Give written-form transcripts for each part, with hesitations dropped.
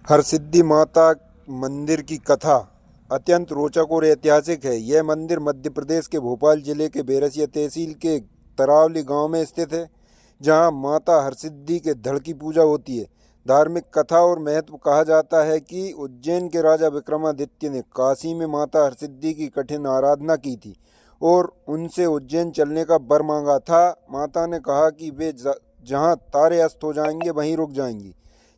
हरसिद्धि माता मंदिर की कथा अत्यंत रोचक और ऐतिहासिक है। यह मंदिर मध्य प्रदेश के भोपाल जिले के बैरसिया तहसील के तरावली गांव में स्थित है, जहां माता हरसिद्धि के धड़ की पूजा होती है। धार्मिक कथा और महत्व कहा जाता है कि उज्जैन के राजा विक्रमादित्य ने काशी में माता हरसिद्धि की कठिन आराधना की थी और उनसे उज्जैन चलने का वर मांगा था। माता ने कहा कि वे जहाँ तारे अस्त हो जाएंगे वहीं रुक जाएंगी।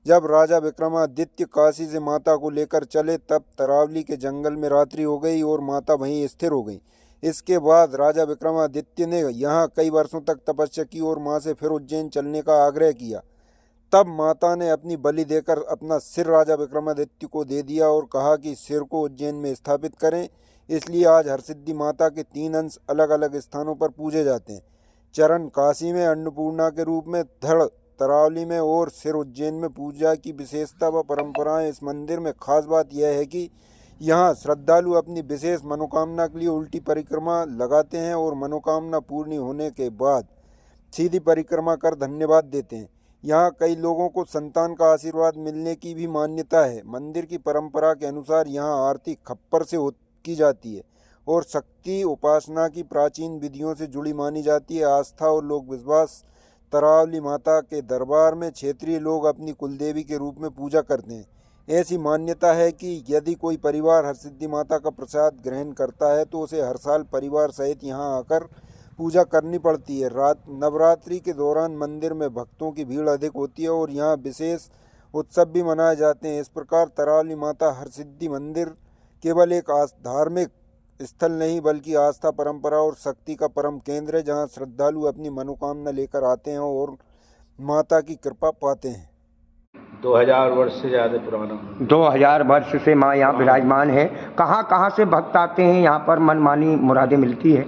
जब राजा विक्रमादित्य काशी से माता को लेकर चले, तब तरावली के जंगल में रात्रि हो गई और माता वहीं स्थिर हो गई। इसके बाद राजा विक्रमादित्य ने यहाँ कई वर्षों तक तपस्या की और माँ से फिर उज्जैन चलने का आग्रह किया। तब माता ने अपनी बलि देकर अपना सिर राजा विक्रमादित्य को दे दिया और कहा कि सिर को उज्जैन में स्थापित करें। इसलिए आज हरसिद्धि माता के 3 अंश अलग अलग स्थानों पर पूजे जाते हैं। चरण काशी में अन्नपूर्णा के रूप में, धड़ तरावली में और सिर उज्जैन में। पूजा की विशेषता व परंपराएं। इस मंदिर में खास बात यह है कि यहाँ श्रद्धालु अपनी विशेष मनोकामना के लिए उल्टी परिक्रमा लगाते हैं और मनोकामना पूर्ण होने के बाद सीधी परिक्रमा कर धन्यवाद देते हैं। यहाँ कई लोगों को संतान का आशीर्वाद मिलने की भी मान्यता है। मंदिर की परंपरा के अनुसार यहाँ आरती खप्पर से की जाती है और शक्ति उपासना की प्राचीन विधियों से जुड़ी मानी जाती है। आस्था और लोक विश्वास। तरावली माता के दरबार में क्षेत्रीय लोग अपनी कुलदेवी के रूप में पूजा करते हैं। ऐसी मान्यता है कि यदि कोई परिवार हरसिद्धि माता का प्रसाद ग्रहण करता है तो उसे हर साल परिवार सहित यहाँ आकर पूजा करनी पड़ती है। नवरात्रि के दौरान मंदिर में भक्तों की भीड़ अधिक होती है और यहाँ विशेष उत्सव भी मनाए जाते हैं। इस प्रकार तरावली माता हरसिद्धि मंदिर केवल एक धार्मिक स्थल नहीं, बल्कि आस्था, परंपरा और शक्ति का परम केंद्र है, जहाँ श्रद्धालु अपनी मनोकामना लेकर आते हैं और माता की कृपा पाते हैं। 2000 वर्ष से ज़्यादा पुराना 2000 वर्ष से माँ यहाँ विराजमान है। कहाँ कहाँ से भक्त आते हैं यहाँ पर, मनमानी मुरादें मिलती है?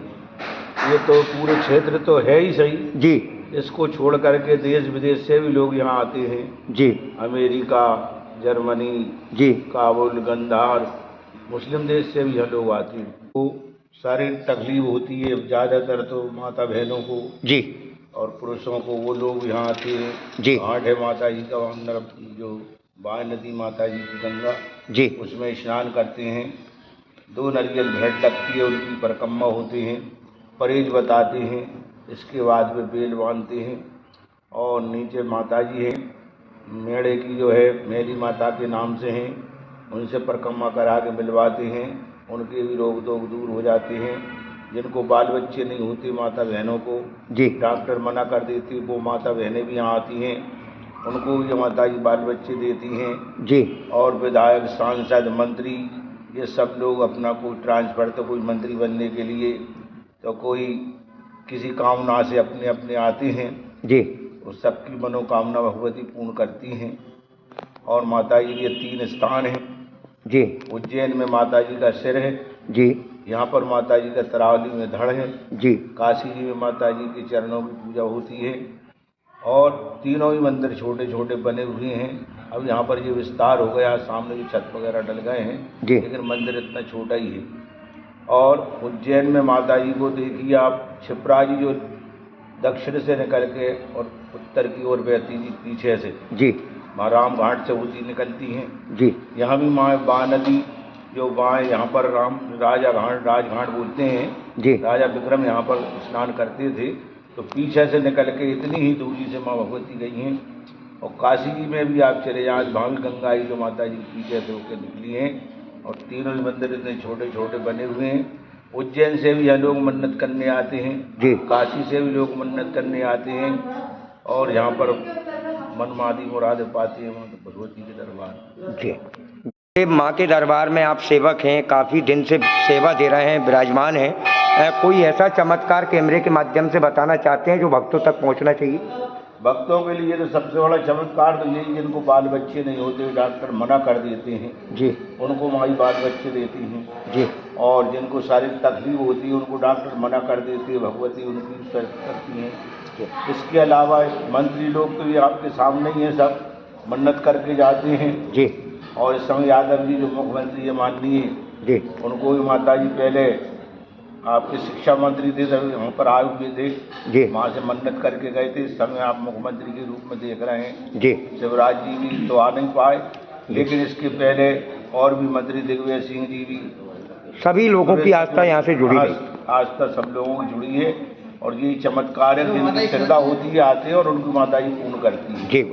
ये तो पूरे क्षेत्र तो है ही सही जी। इसको छोड़ करके देश विदेश से भी लोग यहाँ आते हैं जी। अमेरिका, जर्मनी जी, काबुल, गंधार, मुस्लिम देश से भी यहाँ लोग आते हैं। तो सारी तकलीफ होती है ज़्यादातर तो माता बहनों को जी, और पुरुषों को, वो लोग यहाँ आते हैं जी। घाट है माता जी का, अंदर जो बाय नदी माता जी की गंगा जी, उसमें स्नान करते हैं। 2 नारियल भेंट लगती है, उनकी परिक्रमा होते हैं, परहेज बताते हैं। इसके बाद वे बेल बांधते हैं और नीचे माता जी हैं मेढ़े की, जो है मेरी माता के नाम से हैं, उनसे परिक्रमा करा के मिलवाते हैं। उनके भी रोग टोग दूर हो जाते हैं। जिनको बाल बच्चे नहीं होते माता बहनों को जी, डॉक्टर मना कर देती, वो माता बहनें भी यहाँ आती हैं, उनको भी माता जी बाल बच्चे देती हैं जी। और विधायक, सांसद, मंत्री, ये सब लोग अपना कोई ट्रांसफर, तो कोई मंत्री बनने के लिए, तो कोई किसी कामना से अपने अपने आते हैं जी। उस सबकी मनोकामना भगवती पूर्ण करती हैं। और माता जी के 3 स्थान हैं जी। उज्जैन में माता जी का सिर है जी। यहाँ पर माता जी का तरावली में धड़ है जी। काशी जी में माता जी के चरणों की पूजा होती है और तीनों ही मंदिर छोटे छोटे बने हुए हैं। अब यहाँ पर ये विस्तार हो गया, सामने की छत वगैरह डल गए हैं, लेकिन मंदिर इतना छोटा ही है। और उज्जैन में माता जी को देखिए आप, क्षिप्रा जी जो दक्षिण से निकल के और उत्तर की ओर बहती जी पीछे से जी, माँ राम घाट से होती निकलती हैं जी। यहाँ भी माँ बाँ नदी, जो बाँ यहाँ पर राजघाट बोलते हैं जी। राजा विक्रम यहाँ पर स्नान करते थे, तो पीछे से निकल के इतनी ही दूरी से माँ भगवती गई हैं। और काशी जी में भी आप चले जाएं, भांग गंगा जी जो माता जी पीछे से होकर निकली हैं, और तीनों ही मंदिर इतने छोटे छोटे बने हुए हैं। उज्जैन से भी यहाँ लोग मन्नत करने आते हैं जी। काशी से भी लोग मन्नत करने आते हैं और यहाँ पर मनमादी मुराद पाते हैं भगवती के दरबार। जी। माँ के दरबार में आप सेवक हैं, काफ़ी दिन से सेवा दे रहे हैं, विराजमान हैं। कोई ऐसा चमत्कार कैमरे के माध्यम से बताना चाहते हैं जो भक्तों तक पहुँचना चाहिए? भक्तों के लिए तो सबसे बड़ा चमत्कार तो यही, जिनको बाल बच्चे नहीं होते डॉक्टर मना कर देते हैं जी, उनको माँ बाल बच्चे देती हैं जी। और जिनको शारीरिक तकलीफ होती है उनको डॉक्टर मना कर देती है, भगवती उनकी सहायता करती हैं। इसके अलावा मंत्री लोग तो ये आपके सामने ही हैं, सब मन्नत करके जाते हैं जी। और इस समय यादव जी जो मुख्यमंत्री है माननीय जी, उनको भी माता जी पहले आपके शिक्षा मंत्री थे, तभी वहाँ पर आए हुए थे जी। वहाँ से मन्नत करके गए थे। इस समय आप मुख्यमंत्री के रूप में देख रहे हैं जी। शिवराज जी भी तो आ नहीं पाए, लेकिन इसके पहले और भी मंत्री दिग्विजय सिंह जी भी, सभी लोगों की आस्था यहाँ से जुड़ी रही। आस्था सब लोगों की जुड़ी है और यही चमत्कार है, जिनकी श्रद्धा होती है आते हैं और उनकी माता जी पूर्ण करती है। जी,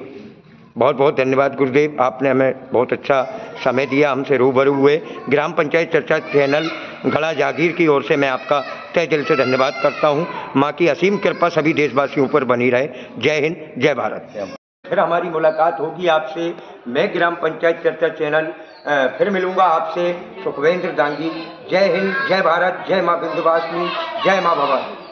बहुत बहुत धन्यवाद गुरुदेव, आपने हमें बहुत अच्छा समय दिया, हमसे रूबरू हुए। ग्राम पंचायत चर्चा चैनल गढ़ा जागीर की ओर से मैं आपका तहे दिल से धन्यवाद करता हूँ। माँ की असीम कृपा सभी देशवासियों पर बनी रहे। जय हिंद, जय भारत। फिर हमारी मुलाकात होगी आपसे। मैं ग्राम पंचायत चर्चा चैनल फिर मिलूंगा आपसे, सुखवेंद्र दांगी। जय हिंद, जय भारत, जय माँ विंध्यवासिनी, जय माँ भवानी।